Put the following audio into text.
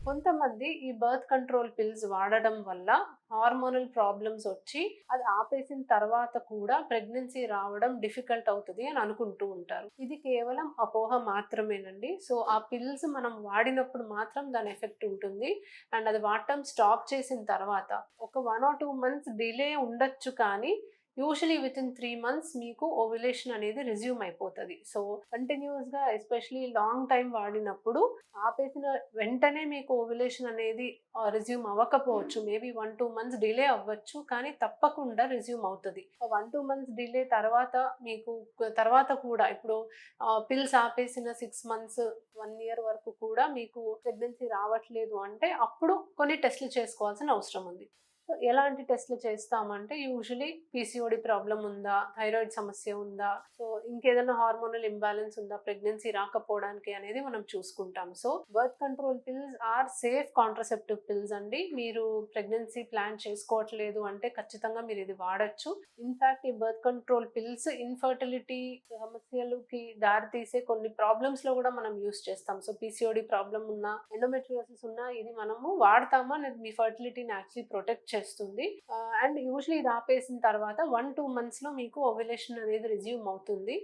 కొంతమంది ఈ birth control pills వాడడం వల్ల హార్మోనల్ ప్రాబ్లమ్స్ వచ్చి అది ఆపేసిన తర్వాత కూడా ప్రెగ్నెన్సీ రావడం డిఫికల్ట్ అవుతుంది అని అనుకుంటూ ఉంటారు. ఇది కేవలం అపోహ మాత్రమేనండి. సో ఆ పిల్స్ మనం వాడినప్పుడు మాత్రం దాని ఎఫెక్ట్ ఉంటుంది. అండ్ అది వాడటం స్టాప్ చేసిన తర్వాత ఒక 1 or 2 months డిలే ఉండొచ్చు, కానీ యూజువలీ వితిన్ 3 months మీకు ఓవ్యులేషన్ అనేది రిజ్యూమ్ అయిపోతుంది. సో కంటిన్యూస్గా ఎస్పెషలీ లాంగ్ టైం వాడినప్పుడు ఆపేసిన వెంటనే మీకు ఓవ్యులేషన్ అనేది రిజ్యూమ్ అవ్వకపోవచ్చు. మేబీ 1-2 months డిలే అవ్వచ్చు, కానీ తప్పకుండా రిజ్యూమ్ అవుతుంది. 1-2 months డిలే తర్వాత మీకు తర్వాత కూడా ఇప్పుడు పిల్స్ ఆపేసిన 6 months 1 year వరకు కూడా మీకు ప్రెగ్నెన్సీ రావట్లేదు అంటే అప్పుడు కొన్ని టెస్టులు చేసుకోవాల్సిన అవసరం ఉంది. సో ఎలాంటి టెస్టులు చేస్తామంటే యూజువలీ పీసీఓడి ప్రాబ్లం ఉందా, థైరాయిడ్ సమస్య ఉందా, సో ఇంకేదైనా హార్మోనల్ ఇంబ్యాలెన్స్ ఉందా ప్రెగ్నెన్సీ రాకపోవడానికి అనేది మనం చూసుకుంటాం. So birth control pills are safe contraceptive pills అండి. మీరు ప్రెగ్నెన్సీ ప్లాన్ చేసుకోవట్లేదు అంటే ఖచ్చితంగా మీరు ఇది వాడచ్చు. ఇన్ఫాక్ట్ ఈ బర్త్ కంట్రోల్ పిల్స్ ఇన్ఫర్టిలిటీ సమస్యలకి దారితీసే కొన్ని ప్రాబ్లమ్స్ లో కూడా మనం యూస్ చేస్తాం. సో పీసీఓడి ప్రాబ్లం ఉన్నా, ఎండోమెట్రియోసిస్ ఉన్నా ఇది మనము వాడతామా అనేది మీ ఫర్టిలిటీని యాక్చువల్లీ ప్రొటెక్ట్ చేస్తుంది. అండ్ యూజువల్లీ ఇది ఆపేసిన తర్వాత 1-2 months లో మీకు ఓవ్యులేషన్ అనేది రిజ్యూమ్ అవుతుంది.